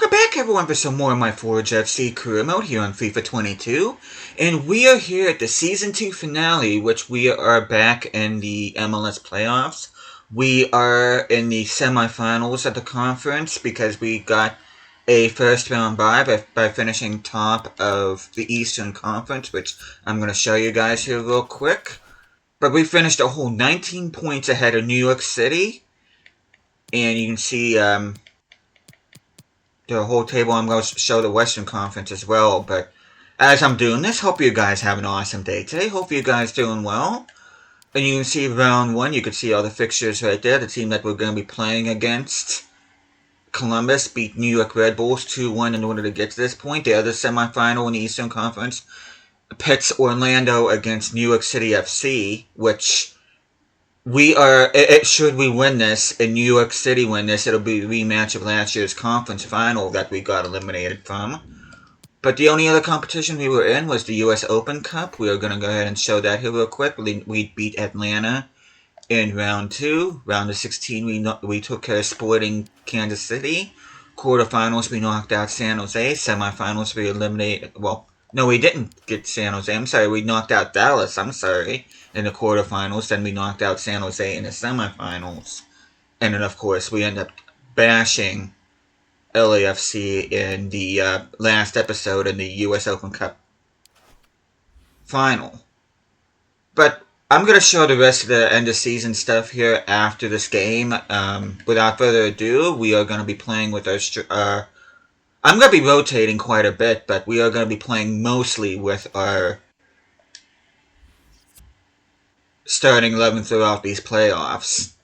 Welcome back everyone for some more of my Forge FC career mode here on FIFA 22. And we are here at the Season 2 finale, which we are back in the MLS playoffs. We are in the semifinals of the conference because we got a first round bye by finishing top of the Eastern Conference, which I'm going to show you guys here real quick. But we finished a whole 19 points ahead of New York City. And you can see the whole table. I'm going to show the Western Conference as well. But as I'm doing this, hope you guys have an awesome day today. Hope you guys doing well. And you can see round 1. You can see all the fixtures right there. The team that we're going to be playing against. Columbus beat New York Red Bulls 2-1 in order to get to this point. The other semifinal in the Eastern Conference pits Orlando against New York City FC, which should we win this and New York City win this, it'll be a rematch of last year's conference final that we got eliminated from. But the only other competition we were in was the US Open Cup. We are going to go ahead and show that here real quick. We beat Atlanta in round 2. Round of 16, we took care of Sporting Kansas City. Quarterfinals, we knocked out San Jose. Semifinals, we eliminated... Well, no, we didn't get San Jose. I'm sorry, we knocked out Dallas. I'm sorry. In the quarterfinals. Then we knocked out San Jose in the semifinals. And then, of course, we ended up bashing LAFC in the last episode in the US Open Cup final. But I'm going to show the rest of the end of season stuff here after this game. Without further ado, we are going to be playing with our... I'm going to be rotating quite a bit, but we are going to be playing mostly with our starting 11 throughout these playoffs.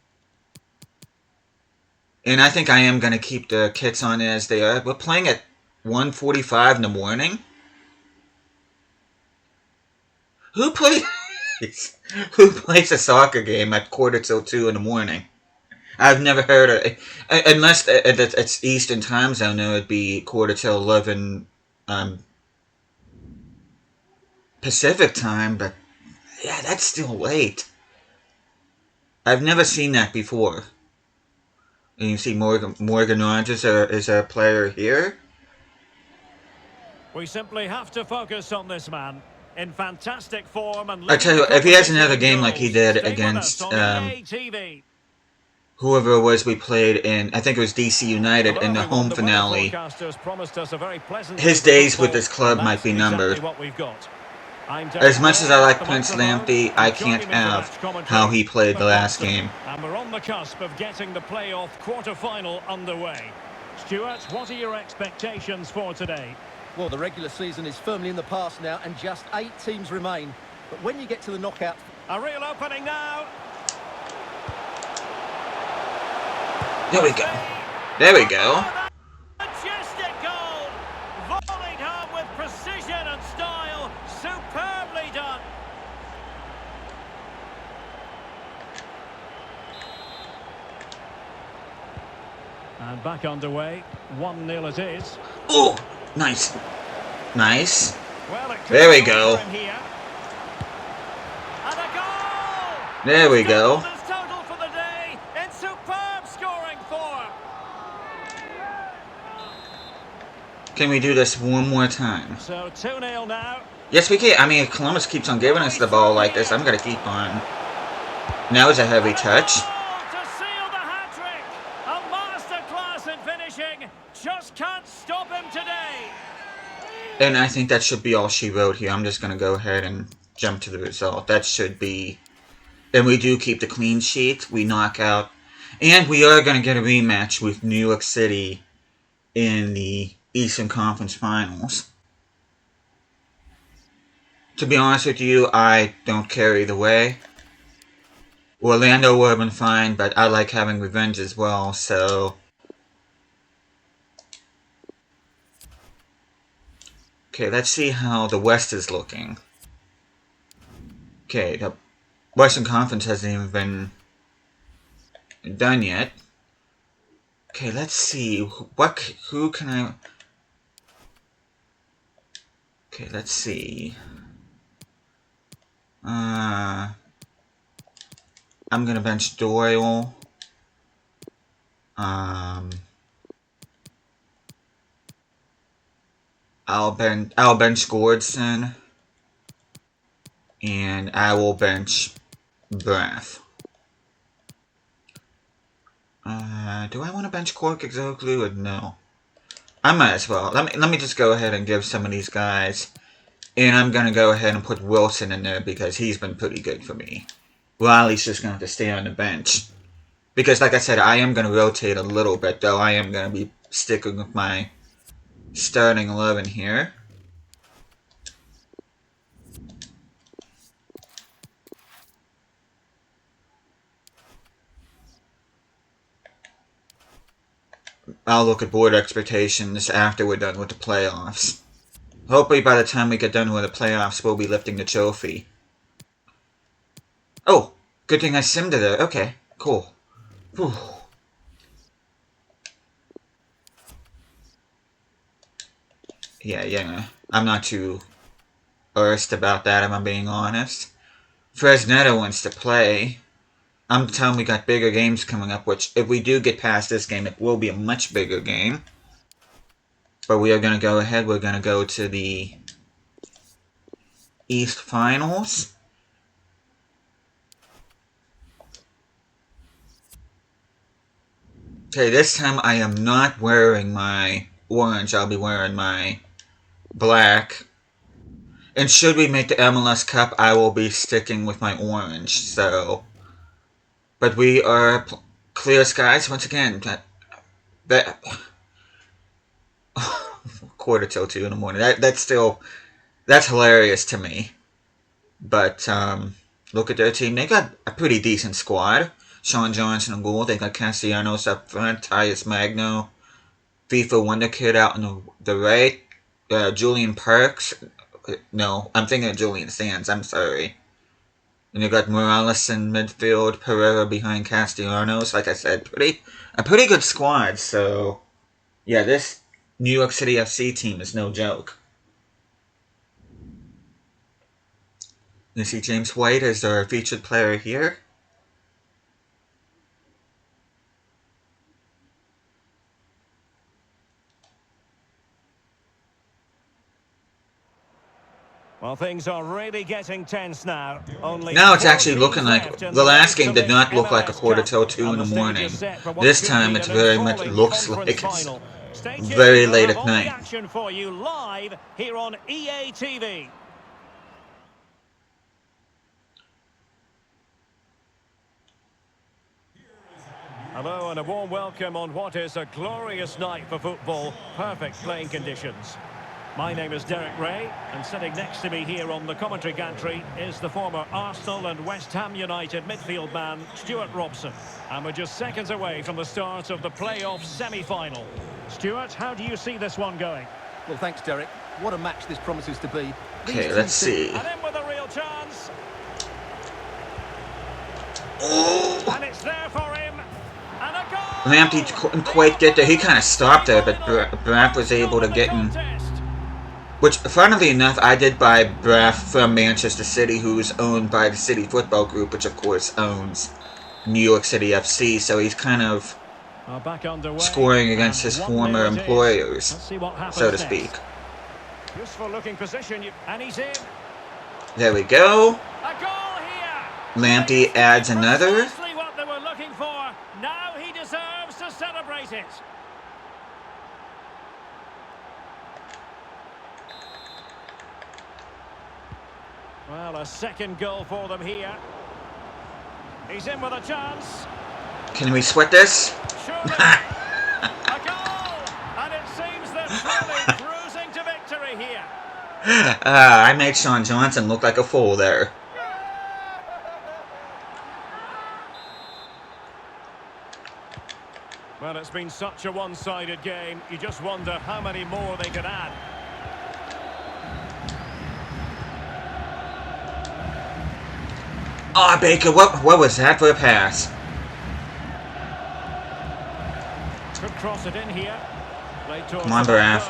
And I think I am going to keep the kits on as they are. We're playing at 1:45 in the morning. Who plays a soccer game at 1:45 in the morning? I've never heard of it. Unless it's Eastern time zone, it would be 11:45 Pacific time, but yeah, that's still late. I've never seen that before. And you see Morgan Rogers is a player here. We simply have to focus on this man. In fantastic form, and I tell you, if he has another game like he did against whoever it was we played in, I think it was DC United in the home finale, his days with this club might be numbered. As much as I like Prince Lamptey, I can't have how he played the last game. And we're on the cusp of getting the playoff quarter-final underway. Stuart, what are your expectations for today? Well, the regular season is firmly in the past now, and just 8 teams remain. But when you get to the knockout... A real opening now! There we go. There we go. Majestic goal! Volleyed home with precision and style. Superbly done! And back underway. 1-0 it is. Oh, nice. Nice. Well, there we go. And a goal! There we go. Total for the day in superb scoring form. Can we do this one more time? So 2-0 now. Yes, we can. I mean, if Columbus keeps on giving us the ball like this, I'm going to keep on. Now it's a heavy touch. To seal the hat-trick. A masterclass in finishing. Just can't stop him today. And I think that should be all she wrote here. I'm just going to go ahead and jump to the result. That should be... And we do keep the clean sheet. We knock out. And we are going to get a rematch with New York City in the Eastern Conference Finals. To be honest with you, I don't care either way. Orlando would have been fine, but I like having revenge as well, so... Okay, let's see how the West is looking. Okay, the Western Conference hasn't even been done yet. Okay, let's see. Who can I... Okay, let's see. I'm gonna bench Doyle. I'll bench Gordson, and I will bench Braff. Do I want to bench Cork Exoglu or no? I might as well. Let me just go ahead and give some of these guys, and I'm gonna go ahead and put Wilson in there because he's been pretty good for me. Riley's just gonna have to stay on the bench because, like I said, I am gonna rotate a little bit though. I am gonna be sticking with my starting 11 here. I'll look at board expectations after we're done with the playoffs. Hopefully by the time we get done with the playoffs, we'll be lifting the trophy. Oh, good thing I simmed it there. Okay, cool. Whew. Yeah. I'm not too earnest about that, if I'm being honest. Fresneda wants to play. I'm telling we got bigger games coming up, which if we do get past this game, it will be a much bigger game. But we are going to go ahead. We're going to go to the East Finals. Okay, this time I am not wearing my orange. I'll be wearing my black. And should we make the MLS Cup, I will be sticking with my orange. So, but we are clear skies once again. That quarter till 2 in the morning. That's hilarious to me. But look at their team. They got a pretty decent squad. Sean Johnson in goal. They got Castellanos up front. Tyus Magno. FIFA Wonder Kid out in the right. Julian Parks. No, I'm thinking of Julian Sands. I'm sorry. And you got Morales in midfield. Pereira behind Castellanos. Like I said, a pretty good squad. So, yeah, this New York City FC team is no joke. You see James White as our featured player here. Well, things are really getting tense now. Now it's actually looking like the last game did not look like a quarter till 2 in the morning. This time it very much looks like it's very late at night. Action for you live here on EA TV. Hello and a warm welcome on what is a glorious night for football. Perfect playing conditions. My name is Derek Ray, and sitting next to me here on the commentary gantry is the former Arsenal and West Ham United midfield man, Stuart Robson. And we're just seconds away from the start of the playoff semi-final. Stuart, how do you see this one going? Well, thanks, Derek. What a match this promises to be. Okay, let's see. And in with a real chance. Oh! And it's there for him. And a goal! Lamptey couldn't quite get there. He kind of stopped there, but Braff was able to get in. Which, funnily enough, I did buy Braff from Manchester City, who's owned by the City Football Group, which of course owns New York City FC, so he's kind of scoring against his former employers, so to speak. Useful looking position, and he's in. There we go. A goal here. Lamptey adds another. Precisely what they were looking for. Now he deserves to celebrate it. Well, a second goal for them here. He's in with a chance. Can we sweat this? Surely. A goal! And it seems they're truly cruising to victory here. I made Sean Johnson look like a fool there. Well, it's been such a one-sided game. You just wonder how many more they could add. Oh, Baker, what was that for a pass? Could cross it in here. Come on, Braff.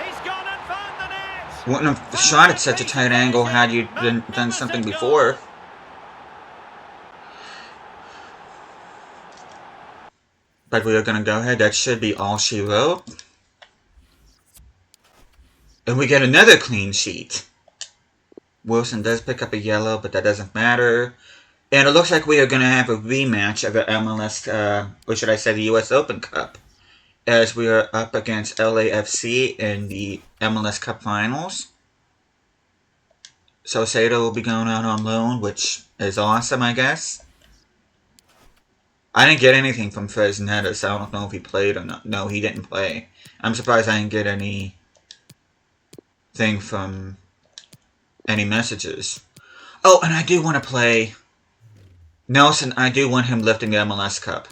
He's gone and found the net. Wouldn't have shot at such a tight angle had you done something before. But we are going to go ahead. That should be all she wrote. And we get another clean sheet. Wilson does pick up a yellow, but that doesn't matter. And it looks like we are going to have a rematch of the MLS, or should I say the US Open Cup, as we are up against LAFC in the MLS Cup Finals. So Sato will be going out on loan, which is awesome, I guess. I didn't get anything from Fresneda, so I don't know if he played or not. No, he didn't play. I'm surprised I didn't get anything from any messages. Oh, and I do want to play Nelson. I do want him lifting the MLS Cup.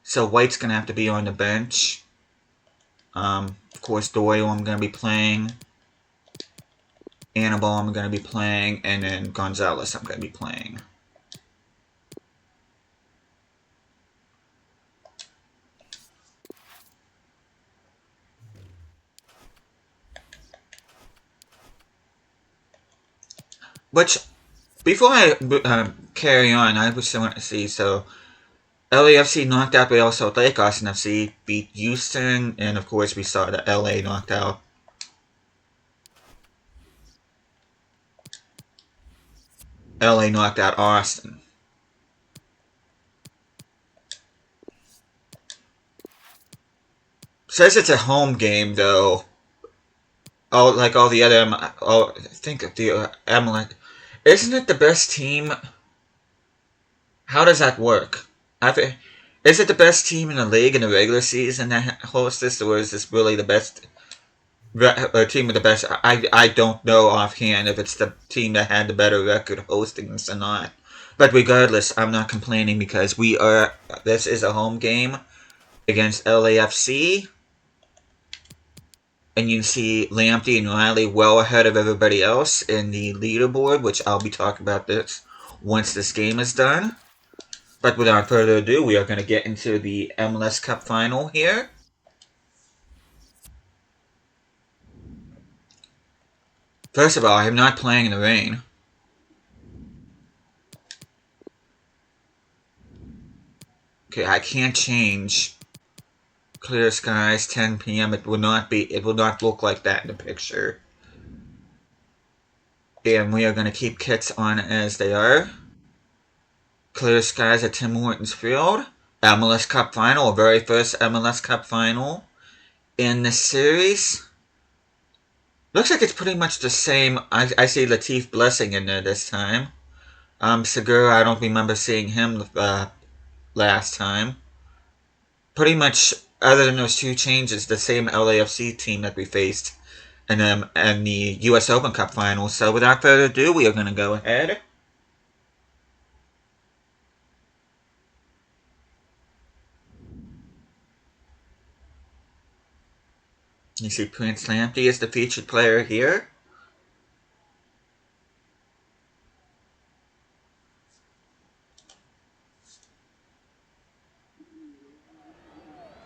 So White's going to have to be on the bench. Of course, Doyle I'm going to be playing. Annabelle I'm going to be playing. And then Gonzalez I'm going to be playing. Which, before I carry on, I just want to see, so LAFC knocked out Real Salt Lake, Austin FC beat Houston, and of course we saw that LA knocked out Austin. Says it's a home game though. Oh, like all the other, think of the MLS. Isn't it the best team? How does that work? Is it the best team in the league in the regular season that hosts this, or is this really the best team with the best? I don't know offhand if it's the team that had the better record hosting this or not. But regardless, I'm not complaining because this is a home game against LAFC. And you can see Lamptey and Riley well ahead of everybody else in the leaderboard, which I'll be talking about this once this game is done. But without further ado, we are going to get into the MLS Cup final here. First of all, I am not playing in the rain. Okay, I can't change. Clear skies, 10 p.m. It will not look like that in the picture. And we are going to keep kits on as they are. Clear skies at Tim Hortons Field. MLS Cup final, our very first MLS Cup final in this series. Looks like it's pretty much the same. I see Latif Blessing in there this time. Segura, I don't remember seeing him last time. Pretty much, other than those two changes, the same LAFC team that we faced in the US Open Cup final. So without further ado, we are going to go ahead. You see Prince Lamptey is the featured player here.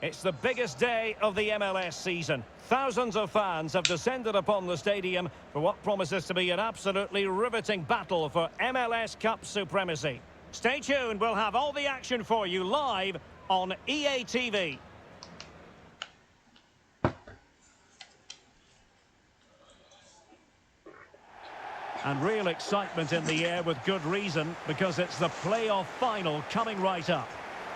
It's the biggest day of the MLS season. Thousands of fans have descended upon the stadium for what promises to be an absolutely riveting battle for MLS Cup supremacy. Stay tuned, we'll have all the action for you live on EA TV. And real excitement in the air with good reason, because it's the playoff final coming right up.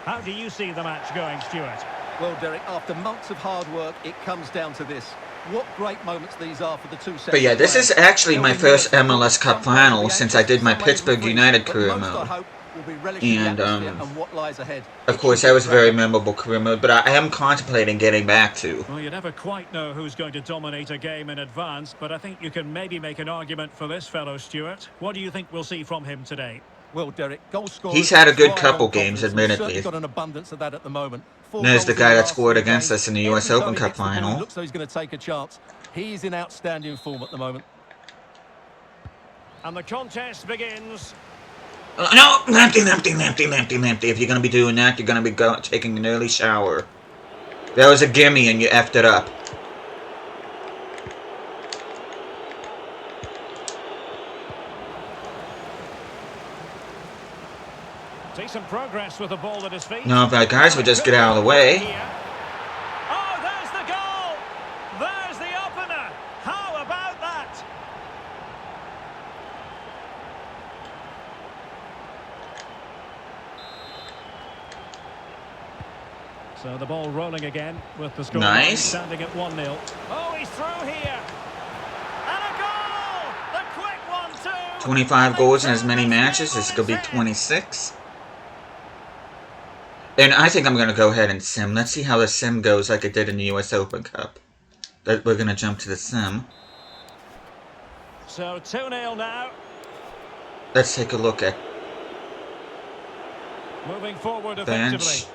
How do you see the match going, Stuart? Well, Derek, after months of hard work, it comes down to this. What great moments these are for the two sets. But yeah, this is actually my first MLS Cup final since I did my Pittsburgh United career mode. And, of course, that was a very memorable career mode, but I am contemplating getting back to. Well, you never quite know who's going to dominate a game in advance, but I think you can maybe make an argument for this fellow, Stuart. What do you think we'll see from him today? Well, Derek, goal scorer. He's had a good couple games, admittedly. Got an abundance of that at the moment. There's the guy that scored against us in the US Open Cup final. Looks like he's going to take a chance. He's in outstanding form at the moment. And the contest begins. No, Lamptey. If you're going to be doing that, you're going to be taking an early shower. That was a gimme and you effed it up. Decent progress with the ball at his feet. No, if that guys would just get out of the way. Oh, there's the goal! So the ball rolling again with the score standing at 1-0. Oh, he's through here. And a goal! The quick 1-2. 25 goals in as many matches. This could be 26. And I think I'm going to go ahead and sim. Let's see how the sim goes like it did in the US Open Cup. We're going to jump to the sim. So 2-0 now. Let's take a look at Moving forward bench. effectively.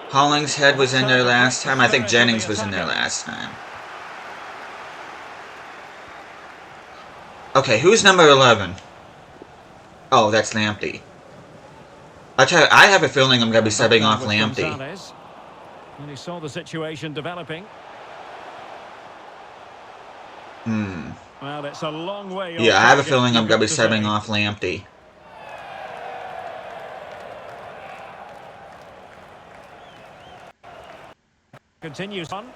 Hollingshead was in there last time. I think Jennings was in there last time. Okay, who's number 11? Oh, that's Lamptey. I tell you, I have a feeling I'm going to be subbing off Lamptey. And he saw the situation developing. Well, it's a long way. Yeah, I have a feeling I'm going to be subbing off Lamptey. Continues on.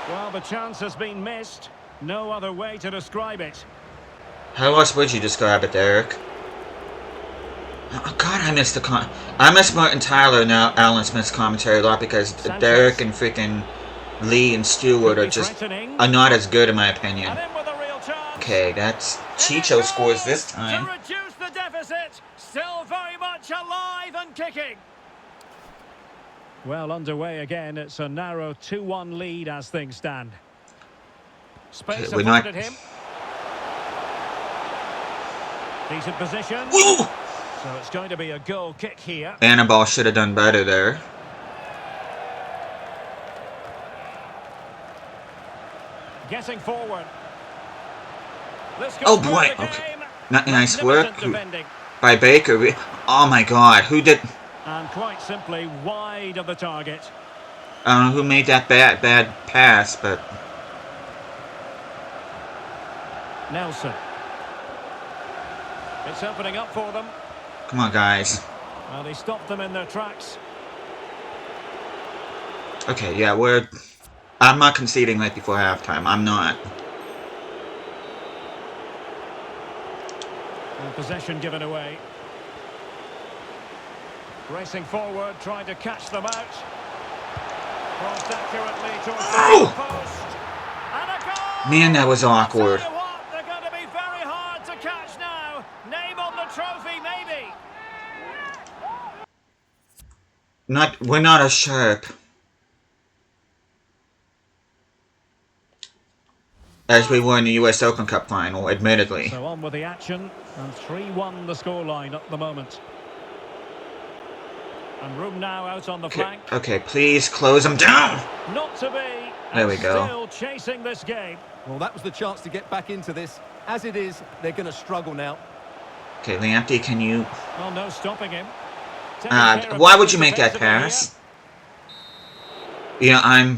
Well, the chance has been missed. No other way to describe it. How else would you describe it, Derek? Oh, God, I miss I miss Martin Tyler now. Alan Smith's commentary a lot because Derek and freaking Lee and Stewart are not as good in my opinion. Okay, that's Chicho scores this time. To reduce the deficit, still very much alive and kicking. Well, underway again. It's a narrow 2-1 lead as things stand. Space afforded him. Decent position. Woo! So it's going to be a goal kick here. Annabelle should have done better there. Getting forward. Oh boy! Okay, nice work by Baker. Oh my God, who did? And quite simply wide of the target. I don't know who made that bad pass, but Nelson. It's opening up for them. Come on, guys. Well, they stopped them in their tracks. Okay, yeah, I'm not conceding right before halftime. I'm not. And possession given away. Racing forward, trying to catch them out. Crossed accurately towards the post. And a goal! Man, that was awkward. Tell you what, they're going to be very hard to catch now. Name on the trophy, maybe. We're not as sharp as we were in the US Open Cup final, admittedly. So on with the action, and 3-1 the scoreline at the moment. And room now out on the flank. Okay, please close them down. Not to be. There we go. Still chasing this game. Well, that was the chance to get back into this. As it is, they're going to struggle now. Okay, Lamptey, can you? Well, no stopping him. Why would you make that pass? Yeah,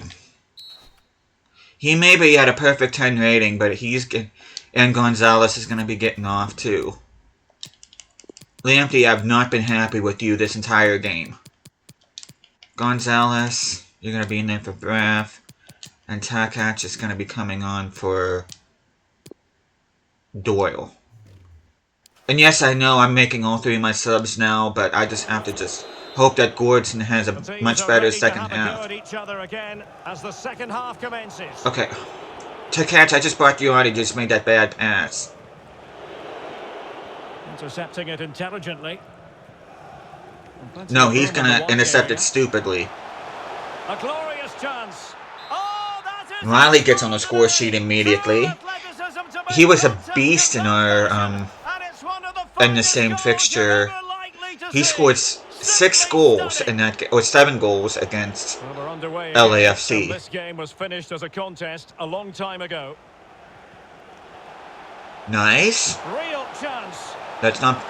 he maybe had a perfect 10 rating, but and Gonzalez is going to be getting off too. Lamptey, I've not been happy with you this entire game. Gonzalez, you're going to be in there for Braff. And Takac is going to be coming on for Doyle. And yes, I know I'm making all three of my subs now, but I just have to hope that Gordon has a much better second half. Okay. Takac, I just brought you on. He just made that bad pass. Intercepting it intelligently. No, he's going to intercept it stupidly. A glorious chance. Oh, that is Riley gets on the score sheet immediately. He was a beast in our in the same fixture. He scored 6 goals in that or 7 goals against LAFC. This game was finished as a contest a long time ago. Nice. Real chance. That's not.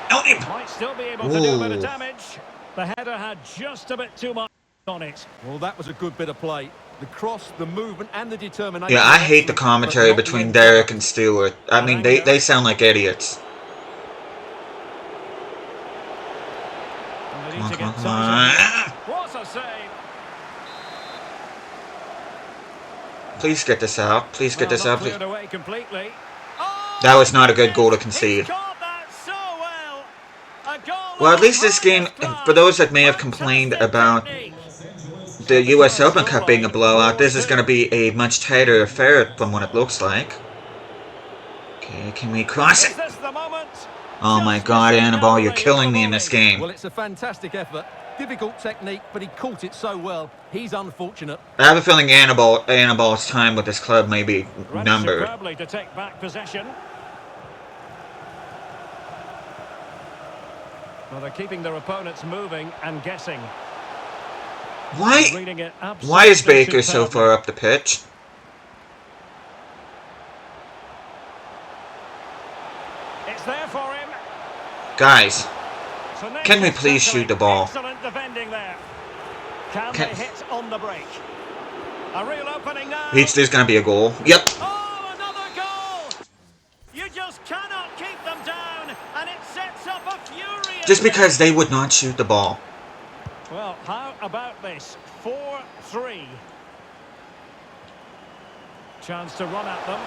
Might still be able to do a bit of damage. The header had just a bit too much on it. Well, that was a good bit of play. The cross, the movement, and the determination. Yeah, I hate the commentary between Derek and Stewart. I mean, they sound like idiots. Come on. What a save. Please get this out. Please get this out. Away completely. That was not a good goal to concede. Well, at least this game, for those that may have complained about the US Open Cup being a blowout, this is going to be a much tighter affair from what it looks like. Okay, can we cross it? Oh my god, Annabelle, you're killing me in this game. Well, it's a fantastic effort. Difficult technique, but he caught it so well. He's unfortunate. I have a feeling Annabelle's time with this club may be numbered. To take back possession. Well, they're keeping their opponents moving and guessing. Why is Baker so far up the pitch? It's there for him. Guys, can we please shoot the ball? Excellent defending there. Can they hit on the break? A real opening now. There's going to be a goal. Yep. Oh, another goal! You just cannot keep them down, and it sets up a furious... Just because they would not shoot the ball. Well, how about this? 4-3. Chance to run at them.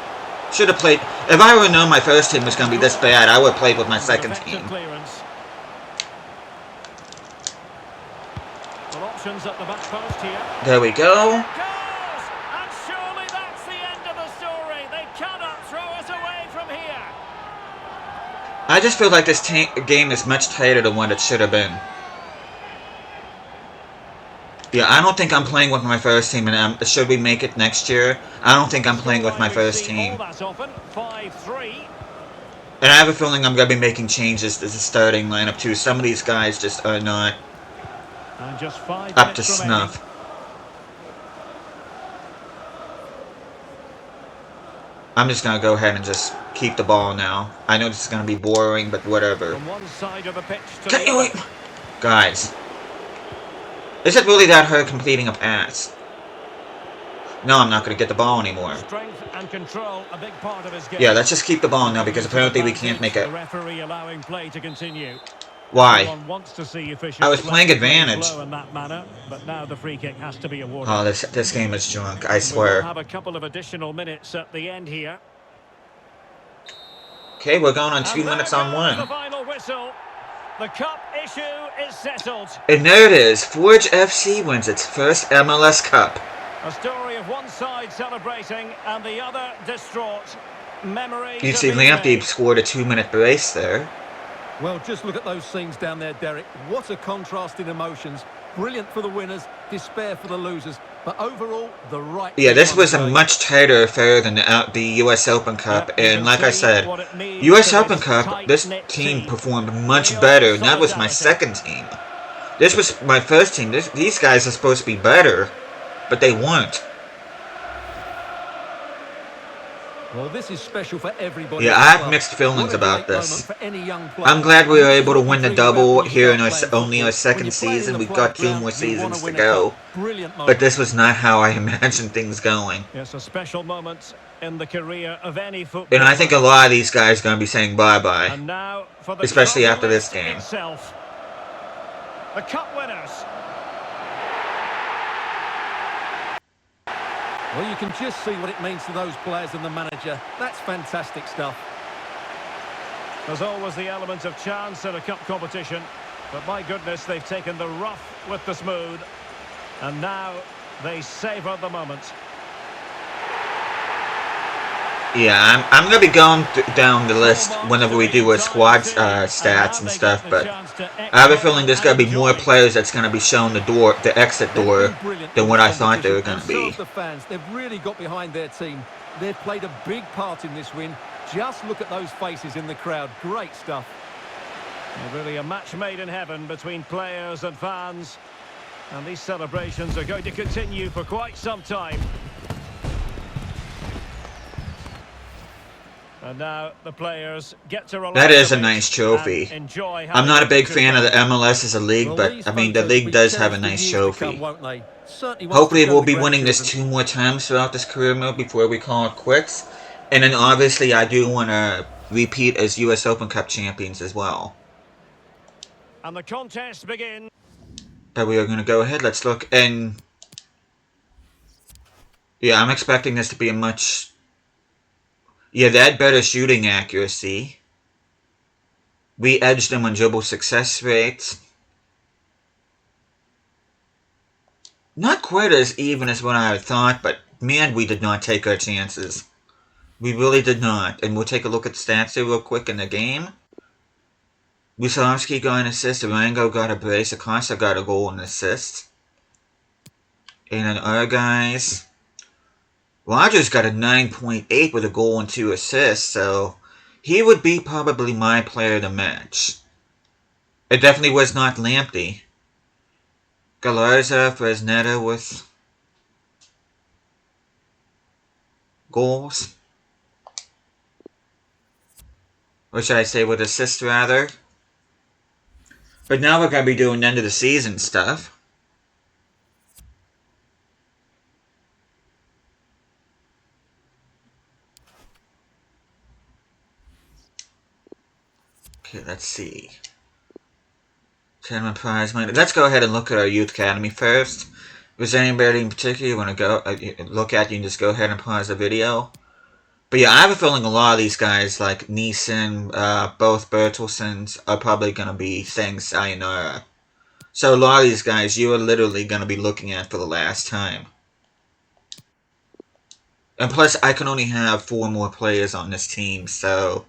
Should have played... If I would have known my first team was going to be this bad, I would have played with my second team. Well, options at the back post here. There we go. And surely that's the end of the story. They cannot throw us away from here. I just feel like this game is much tighter than what it should have been. Yeah, I don't think I'm playing with my first team, and should we make it next year, I don't think I'm playing with my first team. And I have a feeling I'm going to be making changes to the starting lineup too. Some of these guys just are not up to snuff. I'm just going to go ahead and just keep the ball now. I know this is going to be boring, but whatever. From one side of the pitch to Can you wait? Guys. Is it really that hard completing a pass? No, I'm not going to get the ball anymore. Strength and control, a big part of his game. Yeah, let's just keep the ball now because apparently we can't make it. The referee allowing play to continue. Why? Wants to see I was playing advantage. In that manner, but now the free kick has to be awarded. Oh, this game is junk, I swear. We'll have a couple of additional minutes at the end here. Okay, we're going on 2 minutes on The one. final whistle. The cup issue is settled. And there it is. Forge FC wins its first MLS Cup. A story of one side celebrating and the other distraught. Memories. You see Lamptey scored a 2-minute brace there. Well, just look at those scenes down there, Derek. What a contrast in emotions. Brilliant for the winners, despair for the losers. But overall, the right... Yeah, this was a much tighter affair than the US Open Cup. And like I said, US Open Cup, this team performed much better. And that was my second team. This was my first team. These guys are supposed to be better, but they weren't. Well, this is special for everybody. Yeah, I have mixed feelings about this. I'm glad we were able to win the double here in only our second season. We've got 2 more seasons to go. But this was not how I imagined things going. It's a special moment in the career of any footballer. And I think a lot of these guys are going to be saying bye-bye. And now for the especially after this game. Itself. The cup winners. Well, you can just see what it means to those players and the manager. That's fantastic stuff. There's always the element of chance in a cup competition. But my goodness, they've taken the rough with the smooth. And now they savour the moment. Yeah, I'm going to be going down the list whenever we do our squad stats and stuff, but I have a feeling there's going to be more players that's going to be shown the exit door than what I thought they were going to be. The fans, they've really got behind their team. They've played a big part in this win. Just look at those faces in the crowd. Great stuff. Really a match made in heaven between players and fans. And these celebrations are going to continue for quite some time. And now the players get to relax. That is a nice trophy. I'm not a big fan of the MLS as a league, but I mean the league does have a nice trophy. Hopefully we'll be winning this 2 more times throughout this career mode before we call it quits. And then obviously I do want to repeat as US Open Cup champions as well. And the contest begins. But we are going to go ahead. Let's look. And yeah, I'm expecting this to be a much... Yeah, they had better shooting accuracy. We edged them on dribble success rates. Not quite as even as what I thought, but man, we did not take our chances. We really did not. And we'll take a look at the stats here real quick in the game. Musovski got an assist, Arango got a brace, Acosta got a goal and assist. And then our guys, Rogers got a 9.8 with a goal and 2 assists, so he would be probably my player of the match. It definitely was not Lamptey. Galarza, Fresneda with goals. Or should I say with assists, rather. But now we're going to be doing end of the season stuff. Okay, let's see. Tournament prize money. Let's go ahead and look at our youth academy first. If there's anybody in particular you want to go look at, you can just go ahead and pause the video. But yeah, I have a feeling a lot of these guys, like Neeson, both Bertelsons, are probably going to be saying sayonara. So a lot of these guys you are literally going to be looking at for the last time. And plus, I can only have 4 more players on this team, so...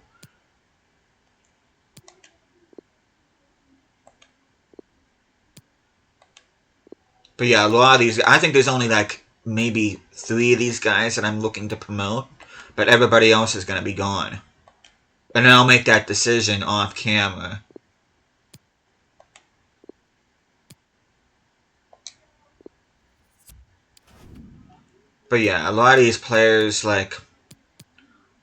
But yeah, a lot of these... I think there's only like maybe 3 of these guys that I'm looking to promote. But everybody else is going to be gone. And then I'll make that decision off camera. But yeah, a lot of these players, like...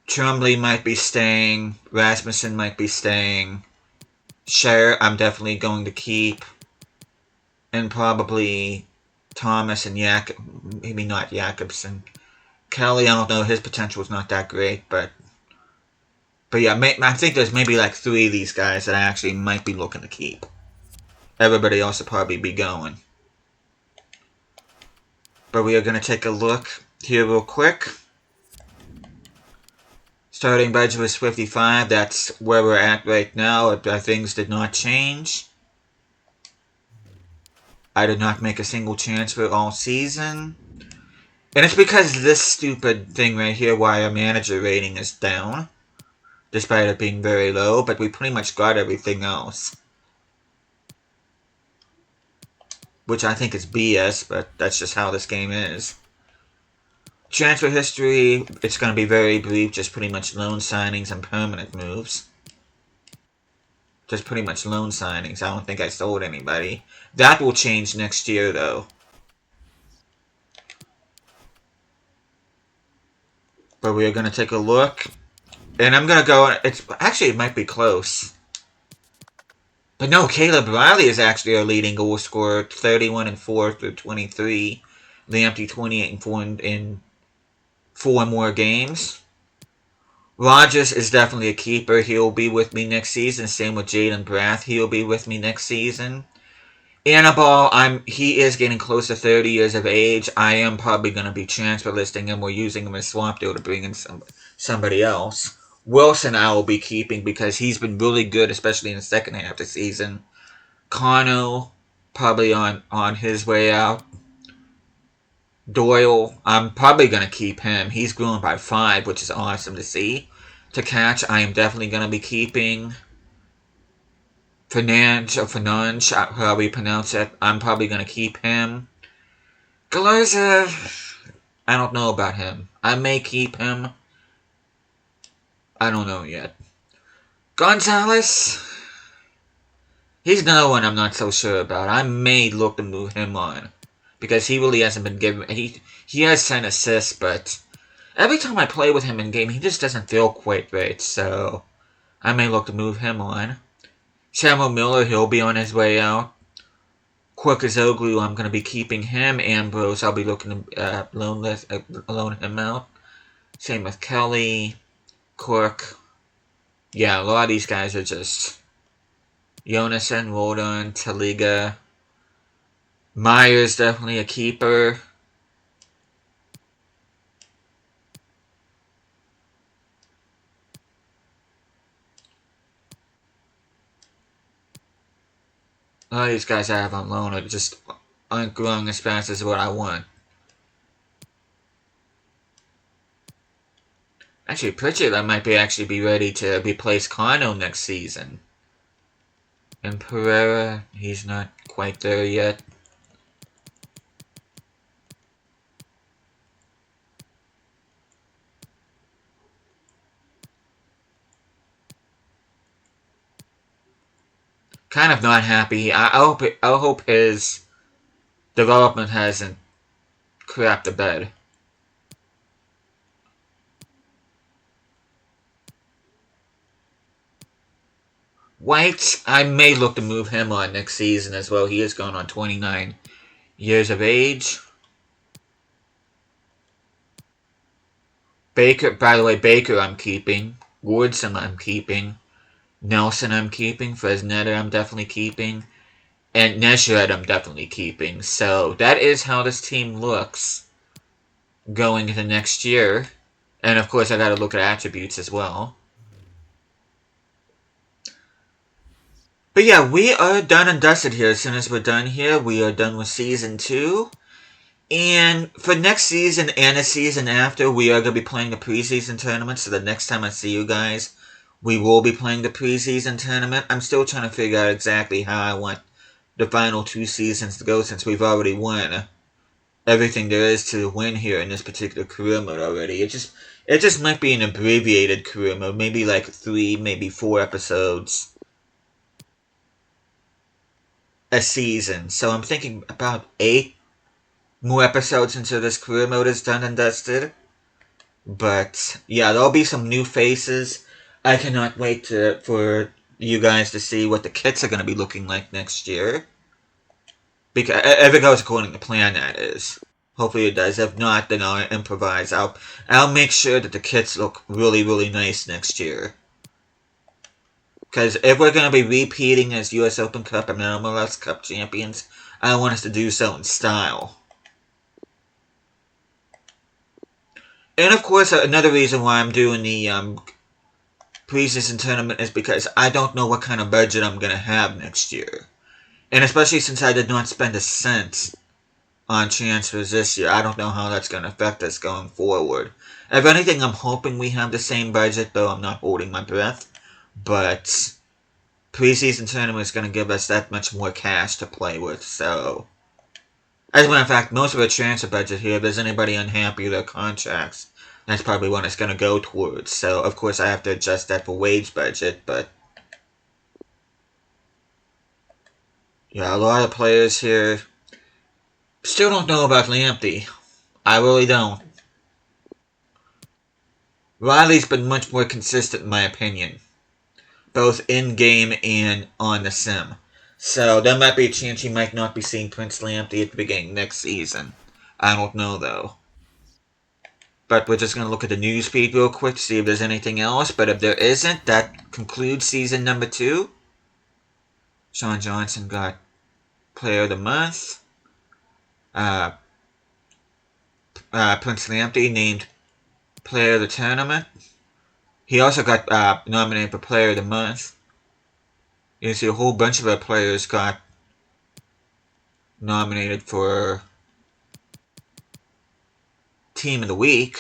Tremblay might be staying. Rasmussen might be staying. Scher, I'm definitely going to keep. And probably Thomas and maybe not Jakobsen. Kelly, I don't know, his potential is not that great, but yeah, I think there's maybe like 3 of these guys that I actually might be looking to keep. Everybody else will probably be going. But we are going to take a look here real quick. Starting budget was 55. That's where we're at right now. Things did not change. I did not make a single transfer all season. And it's because this stupid thing right here why our manager rating is down. Despite it being very low, but we pretty much got everything else. Which I think is BS, but that's just how this game is. Transfer history, it's going to be very brief, just pretty much loan signings and permanent moves. Just pretty much loan signings. I don't think I sold anybody. That will change next year, though. But we are going to take a look. And I'm going to go... Actually, it might be close. But no, Caleb Riley is actually our leading goal scorer. 31 and 4 through 23. Lamptey 28 and 4 in 4 more games. Rogers is definitely a keeper. He'll be with me next season. Same with Jaden Brath. He'll be with me next season. Annabelle, he is getting close to 30 years of age. I am probably going to be transfer listing him. We're using him as swap deal to bring in somebody else. Wilson I will be keeping because he's been really good, especially in the second half of the season. Cano, probably on his way out. Doyle, I'm probably going to keep him. He's grown by 5, which is awesome to see. To catch, I am definitely going to be keeping. Fernandes, however you pronounce it, I'm probably going to keep him. Galarza, I don't know about him. I may keep him. I don't know yet. Gonzalez, he's another one I'm not so sure about. I may look to move him on. Because he really hasn't been given... He has sent assists, but... Every time I play with him in game, he just doesn't feel quite right, so... I may look to move him on. Samuel Miller, he'll be on his way out. Kwekazoglu, I'm going to be keeping him. Ambrose, I'll be looking to loan him out. Same with Kelly. Cork. Yeah, a lot of these guys are just... Jonasen, Rodon, Taliga... Myers, definitely a keeper. All these guys I have on loan are just aren't growing as fast as what I want. Actually, Pritchard might be ready to replace Cano next season. And Pereira, he's not quite there yet. Kind of not happy. I hope his development hasn't crapped the bed. White, I may look to move him on next season as well. He is going on 29 years of age. Baker, by the way, Baker I'm keeping. Woodson I'm keeping. Nelson I'm keeping. Fresneda I'm definitely keeping. And Neshed I'm definitely keeping. So that is how this team looks going into next year. And of course I gotta look at attributes as well. But yeah, we are done and dusted here. As soon as we're done here, we are done with Season 2. And for next season and the season after, we are going to be playing the preseason tournament. So the next time I see you guys, we will be playing the preseason tournament. I'm still trying to figure out exactly how I want the final 2 seasons to go, since we've already won everything there is to win here in this particular career mode already. It just might be an abbreviated career mode, maybe like 3, maybe 4 episodes a season. So I'm thinking about 8 more episodes until this career mode is done and dusted. But yeah, there'll be some new faces. I cannot wait for you guys to see what the kits are going to be looking like next year. Because if it goes according to plan, that is. Hopefully it does. If not, then I'll improvise. I'll make sure that the kits look really, really nice next year. Because if we're going to be repeating as US Open Cup and MLS Cup champions, I want us to do so in style. And of course, another reason why I'm doing the preseason tournament is because I don't know what kind of budget I'm going to have next year. And especially since I did not spend a cent on transfers this year, I don't know how that's going to affect us going forward. If anything, I'm hoping we have the same budget, though I'm not holding my breath. But preseason tournament is going to give us that much more cash to play with, so... As a matter of fact, most of the transfer budget here, if there's anybody unhappy with their contracts, that's probably what it's going to go towards. So, of course, I have to adjust that for wage budget, but... Yeah, a lot of players here still don't know about Lamptey. I really don't. Riley's been much more consistent in my opinion, both in-game and on the sim. So there might be a chance he might not be seeing Prince Lamptey at the beginning next season. I don't know though. But we're just going to look at the news feed real quick to see if there's anything else. But if there isn't, that concludes season number 2. Sean Johnson got Player of the Month. Prince Lamptey named Player of the Tournament. He also got nominated for Player of the Month. You can see a whole bunch of our players got nominated for Team of the Week.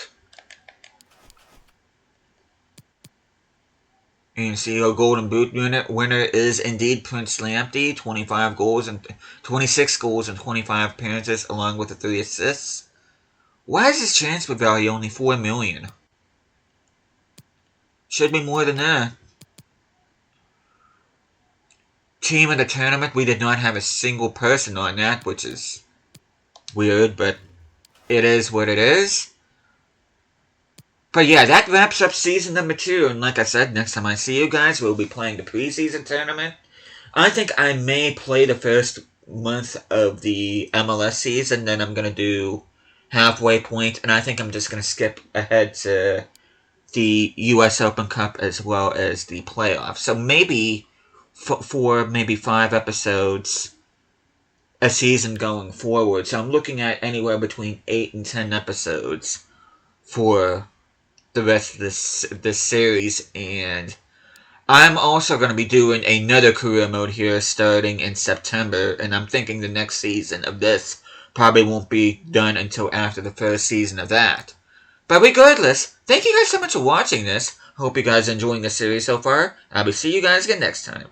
And you can see our Golden Boot winner is indeed Prince Lamptey, 26 goals and 25 appearances, along with the 3 assists. Why is his transfer value only $4 million? Should be more than that. Team of the tournament, we did not have a single person on that, which is weird, but it is what it is. But yeah, that wraps up season number 2, and like I said, next time I see you guys, we'll be playing the preseason tournament. I think I may play the first month of the MLS season, then I'm going to do halfway point, and I think I'm just going to skip ahead to the US Open Cup as well as the playoffs. So maybe for maybe 5 episodes a season going forward. So I'm looking at anywhere between 8 and 10 episodes for the rest of this series, and I'm also going to be doing another career mode here starting in September, and I'm thinking the next season of this probably won't be done until after the first season of that. But regardless, thank you guys so much for watching this. Hope you guys are enjoying the series so far. I'll be seeing you guys again next time.